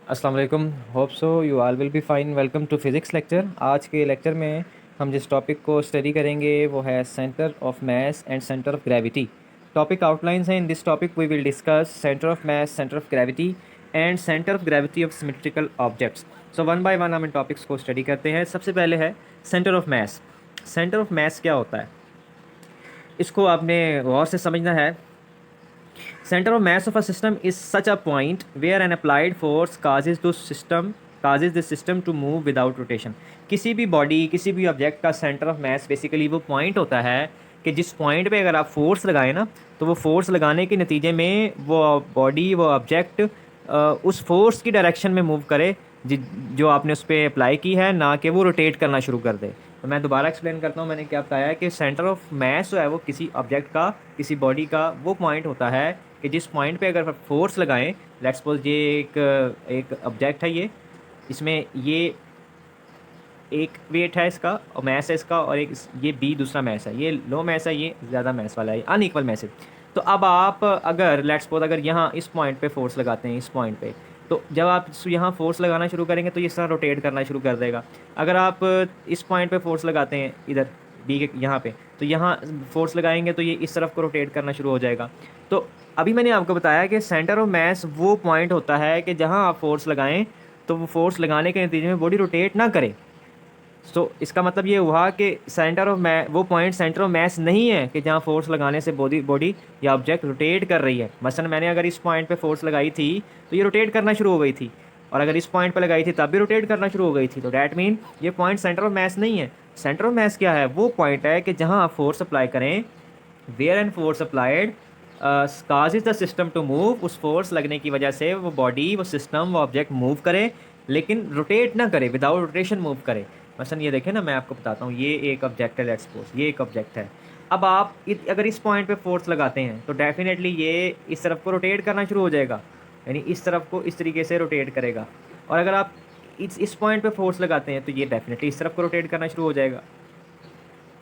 अस्सलाम वालेकुम। Hope so you all will be fine. Welcome to physics lecture. आज के लेक्चर में हम जिस टॉपिक को स्टडी करेंगे वो है centre of mass and centre of gravity. Topic outlines हैं। In this topic we will discuss centre of mass, centre of gravity and centre of gravity of symmetrical objects. So one by one हम इन topics को study करते हैं। सबसे पहले है centre of mass. Centre of मास क्या होता है, इसको आपने गौर से समझना है। Center of mass of a system is such a point where an applied force causes the system to move without rotation. किसी भी बॉडी, किसी भी ऑब्जेक्ट का सेंटर ऑफ मास बेसिकली वो पॉइंट होता है कि जिस पॉइंट पे अगर आप फोर्स लगाए ना, तो वो फोर्स लगाने के नतीजे में वो बॉडी, वो ऑब्जेक्ट उस फोर्स की डायरेक्शन में मूव करे जो आपने उस पर अप्लाई की है, ना कि वो रोटेट करना शुरू कर दे। तो मैं दोबारा एक्सप्लेन करता हूँ। मैंने क्या बताया कि सेंटर ऑफ मास जो है वो किसी ऑब्जेक्ट का, किसी बॉडी का वो पॉइंट होता है कि जिस पॉइंट पे अगर फोर्स लगाएं, लेट्स सपोज ये एक ऑब्जेक्ट है, इसमें ये एक वेट है इसका और मैस है इसका, और एक ये बी दूसरा मैस है, ये लो मैस है, ये ज़्यादा मैस वाला है, अनइक्वल मैस है। तो अब आप अगर लेट्स सपोज अगर यहाँ इस पॉइंट पे फोर्स लगाते हैं, इस पॉइंट पे, तो जब आप यहाँ फोर्स लगाना शुरू करेंगे तो ये इस तरह रोटेट करना शुरू कर देगा। अगर आप इस पॉइंट पे फोर्स लगाते हैं, इधर बी के यहाँ पे, तो यहाँ फोर्स लगाएंगे तो ये इस तरफ को रोटेट करना शुरू हो जाएगा। तो अभी मैंने आपको बताया कि सेंटर ऑफ मास वो पॉइंट होता है कि जहाँ आप फोर्स लगाएं तो वो फोर्स लगाने के नतीजे में बॉडी रोटेट ना करे। तो इसका मतलब ये हुआ कि सेंटर ऑफ मै वो पॉइंट सेंटर ऑफ मास नहीं है कि जहाँ फोर्स लगाने से बॉडी या ऑब्जेक्ट रोटेट कर रही है। मसलन मैंने अगर इस पॉइंट पे फोर्स लगाई थी तो ये रोटेट करना शुरू हो गई थी, और अगर इस पॉइंट पे लगाई थी तब भी रोटेट करना शुरू हो गई थी। तो डैट मीन ये पॉइंट सेंटर ऑफ मास नहीं है। सेंटर ऑफ मास क्या है? वो पॉइंट है कि जहाँ आप फोर्स अप्लाई करें, where and force applied causes the system to move. उस फोर्स लगने की वजह से वो बॉडी, वो सिस्टम, वो ऑब्जेक्ट मूव करे, लेकिन रोटेट ना करे, विदाउट रोटेशन मूव करे। मसलन ये देखें ना, मैं आपको बताता हूँ, ये एक ऑब्जेक्ट है, लेट्स सपोज ये एक ऑब्जेक्ट है। अब आप अगर इस पॉइंट पे फोर्स लगाते हैं तो डेफिनेटली ये इस तरफ को रोटेट करना शुरू हो जाएगा, यानी इस तरफ को इस तरीके से रोटेट करेगा। और अगर आप इस पॉइंट पे फोर्स लगाते हैं तो ये डेफिनेटली इस तरफ को रोटेट करना शुरू हो जाएगा।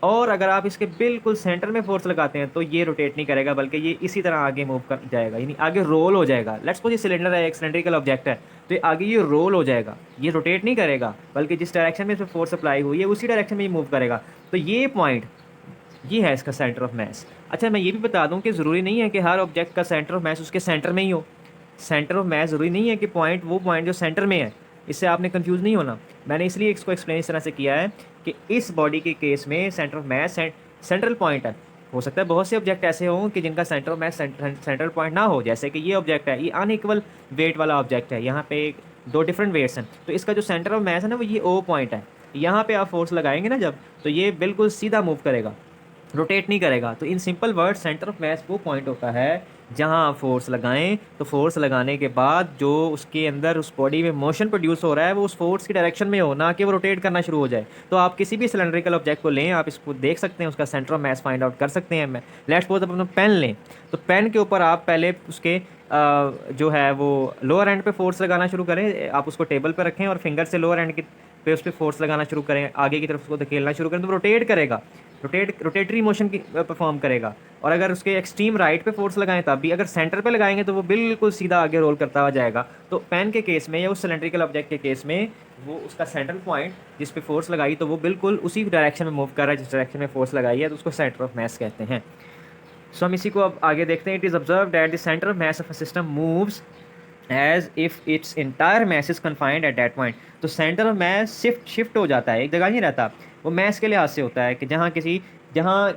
और अगर आप इसके बिल्कुल सेंटर में फोर्स लगाते हैं तो ये रोटेट नहीं करेगा, बल्कि ये इसी तरह आगे मूव कर जाएगा, यानी आगे रोल हो जाएगा। लेट्स सपोज ये सिलेंडर है, एक सिलेंड्रिकल ऑब्जेक्ट है, तो ये आगे ये रोल हो जाएगा, ये रोटेट नहीं करेगा, बल्कि जिस डायरेक्शन में इसमें फोर्स अप्लाई हुई है उसी डायरेक्शन में ये मूव करेगा। तो ये पॉइंट, ये है इसका सेंटर ऑफ मास। अच्छा, मैं ये भी बता दूं कि ज़रूरी नहीं है कि हर ऑब्जेक्ट का सेंटर ऑफ मास उसके सेंटर में ही हो। सेंटर ऑफ मास ज़रूरी नहीं है कि पॉइंट वो पॉइंट जो सेंटर में है, इससे आपने कंफ्यूज नहीं होना। मैंने इसलिए इसको एक्सप्लेन इस तरह से किया है कि इस बॉडी के केस में centre of mass central point है। हो सकता है बहुत से ऑब्जेक्ट ऐसे हों कि जिनका centre of mass central point ना हो, जैसे कि ये ऑब्जेक्ट है, ये अनइक्वल वेट वाला ऑब्जेक्ट है, यहाँ पे दो डिफरेंट वेट्स हैं, तो इसका जो सेंटर ऑफ मास है ना वो ये ओ पॉइंट है। यहाँ पे आप फोर्स लगाएंगे ना जब, तो ये बिल्कुल सीधा मूव करेगा, रोटेट नहीं करेगा। तो in simple word, centre of मास वो पॉइंट होता है जहां आप फोर्स लगाएं, तो फोर्स लगाने के बाद जो उसके अंदर उस बॉडी में मोशन प्रोड्यूस हो रहा है वो उस फोर्स की डायरेक्शन में हो, ना कि वो रोटेट करना शुरू हो जाए। तो आप किसी भी सिलेंड्रिकल ऑब्जेक्ट को लें, आप इसको देख सकते हैं, उसका centre of mass find out कर सकते हैं। लेट्स सपोज अपना पेन लें, तो पेन के ऊपर आप पहले उसके जो है वो लोअर एंड पे फोर्स लगाना शुरू करें। आप उसको टेबल पर रखें और फिंगर से लोअर एंड के पे उस पर फोर्स लगाना शुरू करें, आगे की तरफ उसको धकेलना शुरू करें, तो रोटेट करेगा, रोटेटरी मोशन की परफॉर्म करेगा। और अगर उसके एक्सट्रीम राइट पे फोर्स लगाएं तब भी, अगर सेंटर पे लगाएंगे तो वो बिल्कुल सीधा आगे रोल करता हुआ जाएगा। तो पेन के केस में या उस सिलेंड्रिकल ऑब्जेक्ट के केस में वो उसका सेंट्रल पॉइंट जिस पे फोर्स लगाई, तो वो बिल्कुल उसी डायरेक्शन में मूव कर रहा है जिस डायरेक्शन में फोर्स लगाई है, तो उसको सेंटर ऑफ मास कहते हैं। सो हम इसी को अब आगे देखते हैं। It is observe that the centre of mass of a system moves as if its entire mass is confined at that point. तो सेंटर ऑफ मास शिफ्ट हो जाता है, एक जगह नहीं रहता। वो मास के लिहाज से होता है कि जहाँ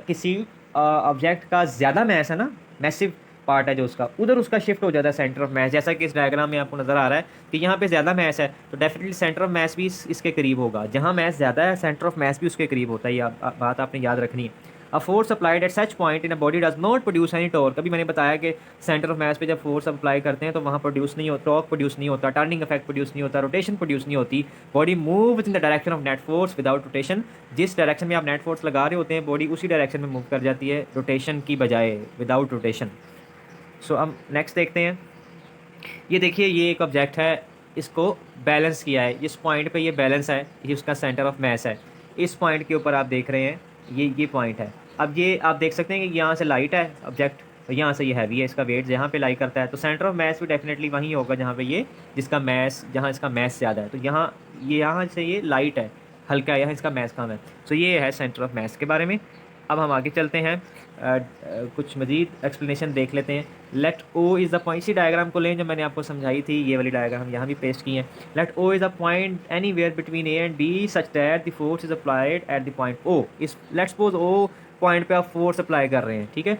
किसी ऑब्जेक्ट का ज़्यादा मास है ना, मैसिव पार्ट है जो उसका, उधर उसका शिफ्ट हो जाता है सेंटर ऑफ मास। जैसा कि इस डायग्राम में आपको नज़र आ रहा है कि यहाँ पे ज़्यादा मास है, तो डेफिनेटली सेंटर ऑफ मास भी इसके करीब होगा। जहाँ मास ज़्यादा है सेंटर ऑफ मास भी उसके करीब होता है। ये बात आपने याद रखनी है। A force applied at such point in a body does not produce any torque. अभी मैंने बताया कि सेंटर ऑफ मास पे जब फोर्स अप्लाई करते हैं तो वहाँ प्रोड्यूस नहीं होता, टॉर्क प्रोड्यूस नहीं होता, टर्निंग इफेक्ट प्रोड्यूस नहीं होता, रोटेशन प्रोड्यूस नहीं होती। Body move in the direction of net force without rotation. जिस डायरेक्शन में आप नेट फोर्स लगा रहे होते हैं, बॉडी उसी डायरेक्शन में मूव कर जाती है, रोटेशन की बजाय, विदाउट रोटेशन। सो हम नेक्स्ट देखते हैं। ये देखिए, ये एक ऑब्जेक्ट है, इसको बैलेंस किया है, इस पॉइंट पे ये बैलेंस है, ये उसका सेंटर ऑफ मास है। इस पॉइंट के ऊपर आप देख रहे हैं, ये पॉइंट है। अब ये आप देख सकते हैं कि यहाँ से लाइट है ऑब्जेक्ट, तो यहाँ से ये हैवी है, इसका वेट यहाँ पे लाई करता है, तो सेंटर ऑफ मास भी डेफिनेटली वहीं होगा जहाँ पे ये जिसका मास, जहाँ इसका मास ज़्यादा है। तो यहाँ से ये लाइट है, हल्का है, यहाँ इसका मास कम है। सो ये है सेंटर ऑफ मास के बारे में। अब हम आगे चलते हैं, कुछ मज़ीद एक्सप्लेनेशन देख लेते हैं। Let O is the point, इसी डायग्राम को लें जो मैंने आपको समझाई थी, ये वाली डायग्राम हम यहाँ भी पेस्ट की है। Let O is a point anywhere between A and B such that the force is applied at the point O. इस लेट सपोज ओ पॉइंट पे आप फोर्स अप्लाई कर रहे हैं, ठीक है।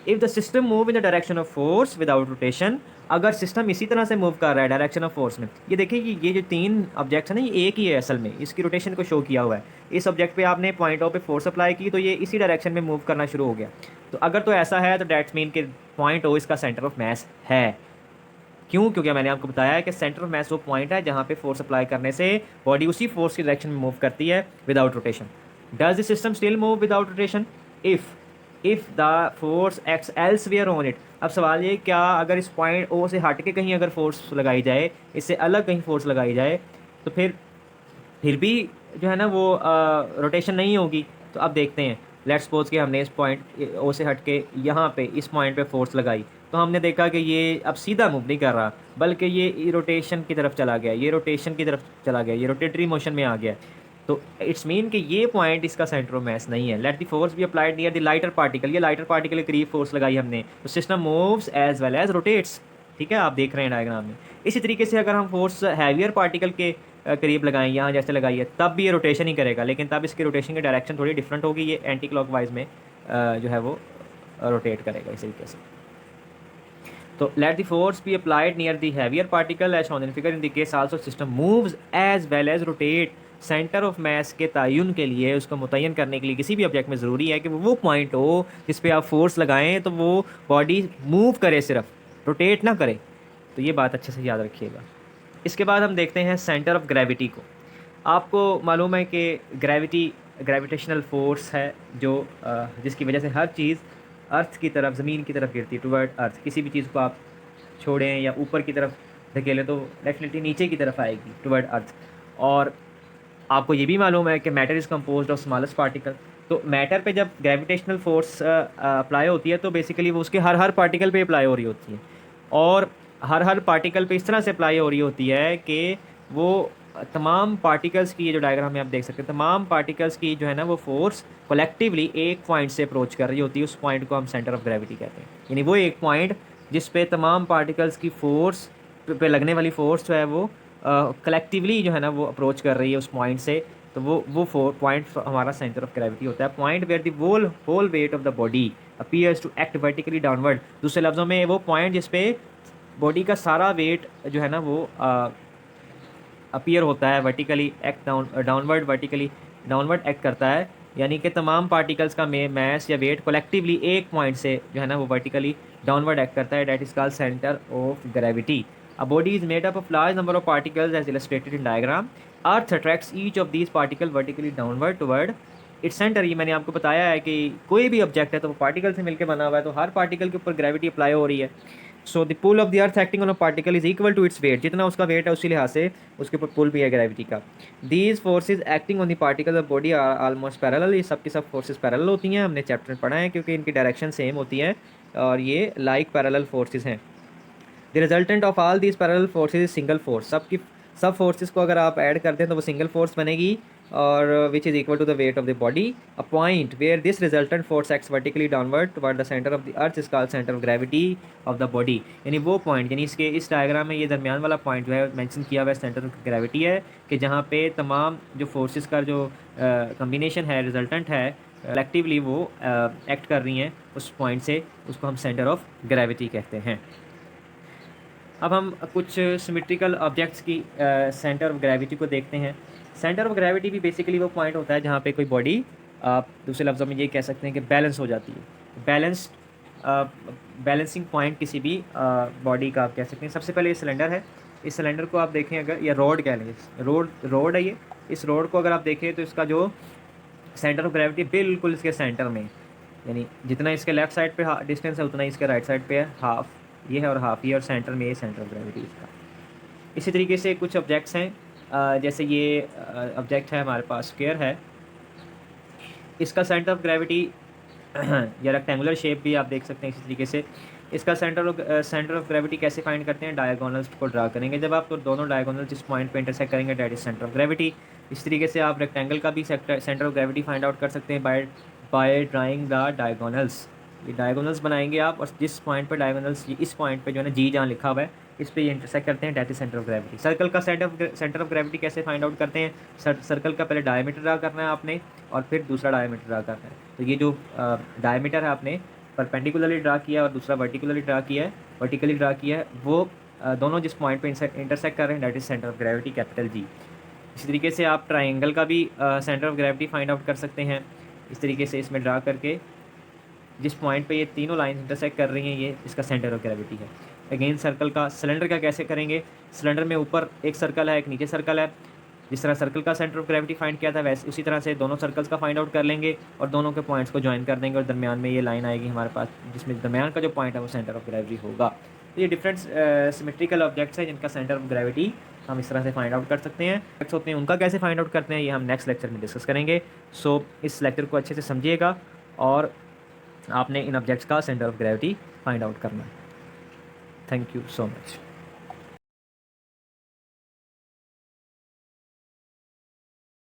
If the system move in the direction of force without rotation, अगर system इसी तरह से मूव कर रहा है डायरेक्शन ऑफ फोर्स में, ये देखिए कि ये जो तीन ऑब्जेक्ट्स हैं ना, ये एक ही है असल में, इसकी रोटेशन को शो किया हुआ है। इस ऑब्जेक्ट पे आपने पॉइंट ओ पे फोर्स अप्लाई की तो ये इसी डायरेक्शन में मूव करना शुरू हो गया। तो अगर तो ऐसा है तो डैट्स मीन कि पॉइंट ओ इसका सेंटर ऑफ मास है। क्यों? क्योंकि मैंने आपको बताया है कि सेंटर ऑफ मास वो पॉइंट है जहाँ पे फोर्स अप्लाई करने से बॉडी उसी फोर्स की डायरेक्शन में मूव करती है without rotation. Does the system still move without rotation if the force x elsewhere on it. अब सवाल ये, क्या अगर इस पॉइंट ओ से हट के कहीं अगर फोर्स लगाई जाए, इससे अलग कहीं फोर्स लगाई जाए, तो फिर भी जो है ना वो रोटेशन नहीं होगी। तो अब देखते हैं, लेट्स सपोज कि हमने इस पॉइंट ओ से हट के यहाँ पे इस पॉइंट पे फोर्स लगाई, तो हमने देखा कि ये अब सीधा मूव नहीं कर रहा, बल्कि ये रोटेशन की तरफ चला गया, ये रोटेशन की तरफ चला गया, ये रोटेटरी मोशन में आ गया। तो इट्स मीन कि ये पॉइंट इसका सेंटर ऑफ मास नहीं है। Let the force be applied near the lighter particle, ये लाइटर पार्टिकल के करीब फोर्स लगाई हमने, तो system moves as well as rotates. ठीक है, आप देख रहे हैं डायग्राम में। इसी तरीके से अगर हम फोर्स हैवियर पार्टिकल के करीब लगाएं, यहाँ जैसे लगाई है, तब भी ये रोटेशन ही करेगा, लेकिन तब इसकी रोटेशन की डायरेक्शन थोड़ी डिफरेंट होगी, ये एंटी क्लॉकवाइज में जो है वो रोटेट करेगा इस तरीके से। तो let the force be applied near the heavier particle as shown in figure, in the case also system moves as well as rotate. Centre of mass के तयन के लिए, उसको मुतयन करने के लिए किसी भी ऑब्जेक्ट में ज़रूरी है कि वो पॉइंट हो जिस पे आप फोर्स लगाएं तो वो बॉडी मूव करे, सिर्फ रोटेट ना करे। तो ये बात अच्छे से याद रखिएगा। इसके बाद हम देखते हैं सेंटर ऑफ ग्रेविटी को। आपको मालूम है कि ग्रेविटेशनल फोर्स है जो जिसकी वजह से हर चीज़ अर्थ की तरफ, ज़मीन की तरफ गिरती है, टुवर्ड अर्थ। किसी भी चीज़ को आप छोड़ें या ऊपर की तरफ धकेलें तो डेफिनेटली नीचे की तरफ आएगी, टुवर्ड अर्थ। और आपको ये भी मालूम है कि matter is composed of smallest particle. तो मैटर पे जब ग्रेविटेशनल फोर्स अप्लाई होती है तो बेसिकली वो उसके हर पार्टिकल पे अप्लाई हो रही होती है, और हर पार्टिकल पे इस तरह से अप्लाई हो रही होती है कि वो तमाम पार्टिकल्स की, ये जो डायग्राम में आप देख सकते हैं, तमाम पार्टिकल्स की जो है ना वो फोर्स कलेक्टिवली एक पॉइंट से अप्रोच कर रही होती है। उस पॉइंट को हम सेंटर ऑफ ग्रेविटी कहते हैं। यानी वो एक पॉइंट जिस पे तमाम पार्टिकल्स की फोर्स पे लगने वाली फोर्स जो है वो कलेक्टिवली जो है ना वो अप्रोच कर रही है उस पॉइंट से। तो वो पॉइंट हमारा सेंटर ऑफ ग्रेविटी होता है। Point where the whole weight of the body appears to act vertically downward. दूसरे लफ्ज़ों में वो पॉइंट जिस पे बॉडी का सारा वेट जो है ना वो अपीयर होता है vertically, act downward, vertically downward act करता है। यानी कि तमाम पार्टिकल्स का मैस या वेट कलेक्टिवली एक पॉइंट से जो है ना वो वर्टिकली डाउनवर्ड एक्ट करता है। That is called centre of gravity. A body is made up of large number of particles as illustrated in diagram. Earth attracts each of these particles vertically downward toward its center। ये मैंने आपको बताया है कि कोई भी object है तो वो पार्टिकल से मिलकर बना हुआ है, तो हर पार्टिकल के ऊपर ग्रेविटी अप्लाई हो रही है। So the pull of the earth acting on a particle is equal to its weight. जितना उसका वेट है उसी लिहाज से उसके ऊपर पुल भी है ग्रेविटी का। These forces acting on the particle of body are almost parallel. ये सब की सब फोर्सेज पैरेलल होती हैं, हमने चैप्टर में पढ़ा है, क्योंकि इनकी डायरेक्शन सेम होती है और ये लाइक पैरेलल फोर्सेज हैं। The resultant of all these parallel forces is single force. सब फोर्सेस को अगर आप ऐड करते हैं तो वो सिंगल फोर्स बनेगी, और which is equal to the weight of the body. A point where this resultant force acts vertically downward toward the centre of the earth is called centre of gravity of the body. यानी वो point, यानी इस diagram में ये दरमियान वाला point जो है मेंशन किया हुआ है सेंटर ऑफ ग्रेविटी है, कि जहाँ पे तमाम जो फोर्सेस का जो कम्बिनेशन है, रिजल्टेंट है, कलेक्टिवली वो एक्ट कर रही हैं उस पॉइंट से, उसको हम सेंटर ऑफ ग्रेविटी कहते हैं। अब हम कुछ सिमेट्रिकल ऑब्जेक्ट्स की सेंटर ऑफ ग्रेविटी को देखते हैं। सेंटर ऑफ ग्रेविटी भी बेसिकली वो पॉइंट होता है जहाँ पे कोई बॉडी, आप दूसरे लफ्ज़ों में ये कह सकते हैं कि बैलेंस हो जाती है। बैलेंसिंग पॉइंट किसी भी बॉडी का आप कह सकते हैं। सबसे पहले ये सिलेंडर है। इस सिलेंडर को आप देखें अगर, या रोड कह लें, रोड है ये। इस रोड को अगर आप देखें तो इसका जो सेंटर ऑफ ग्रेविटी बिल्कुल इसके सेंटर में, यानी जितना इसके लेफ्ट साइड पे डिस्टेंस है उतना इसके राइट साइड पे है, हाफ ये है और हाफ ये, और सेंटर में ये सेंटर ऑफ ग्रेविटी इसका। इसी तरीके से कुछ ऑब्जेक्ट्स हैं, जैसे ये ऑब्जेक्ट है हमारे पास, स्क्वायर है। इसका सेंटर ऑफ ग्रेविटी या रेक्टेंगुलर शेप भी आप देख सकते हैं इसी तरीके से। इसका सेंटर ऑफ ग्रेविटी कैसे फाइंड करते हैं, डायगोनल्स को ड्रा करेंगे। जब आप दोनों डायगोनल जिस पॉइंट पे इंटरसेक्ट करेंगे that is centre of gravity. इस तरीके से आप रेक्टेंगल का भी centre of gravity find out कर सकते हैं बाय ड्राइंग द डायगोनल्स। ये डायगोनल्स बनाएंगे आप, और जिस पॉइंट पे डायगोनल्स, इस पॉइंट पे जो है ना जी जहाँ लिखा हुआ है, इस पे ये इंटरसेक्ट करते हैं, that is centre of gravity. Circle का सेंटर ऑफ ग्रेविटी कैसे फाइंड आउट करते हैं, सर्कल का पहले डायमीटर ड्रा करना है आपने, और फिर दूसरा डायमीटर ड्रा करना है। तो ये जो डायमीटर है आपने परपेंडिकुलरली ड्रा किया है और दूसरा वर्टिकली ड्रा किया है, वो दोनों जिस पॉइंट पे इंटरसेक्ट कर रहे हैं, that is centre of gravity, capital G. इसी तरीके से आप ट्राइंगल का भी centre of gravity find out कर सकते हैं, इस तरीके से इसमें ड्रा करके जिस पॉइंट पे ये तीनों लाइन इंटरसेक्ट कर रही हैं, ये इसका सेंटर ऑफ ग्रेविटी है। अगेन सर्कल का, सिलेंडर का कैसे करेंगे, सिलेंडर में ऊपर एक सर्कल है, एक नीचे सर्कल है। जिस तरह सर्कल का सेंटर ऑफ ग्रेविटी फाइंड किया था, वैसे उसी तरह से दोनों सर्कल्स का फाइंड आउट कर लेंगे और दोनों के पॉइंट्स को ज्वाइन कर देंगे, और दरमियान में ये लाइन आएगी हमारे पास, जिसमें दरमियान का जो पॉइंट है वो सेंटर ऑफ ग्रेविटी होगा। तो ये डिफरेंट सिमेट्रिकल ऑब्जेक्ट्स हैं जिनका सेंटर ऑफ ग्रेविटी हम इस तरह से फाइंड आउट कर सकते हैं। होते हैं उनका कैसे फाइंड आउट करते हैं, ये हम नेक्स्ट लेक्चर में डिस्कस करेंगे। सो इस लेक्चर को अच्छे से समझिएगा और आपने इन ऑब्जेक्ट्स का centre of gravity find out करना है। Thank you so much.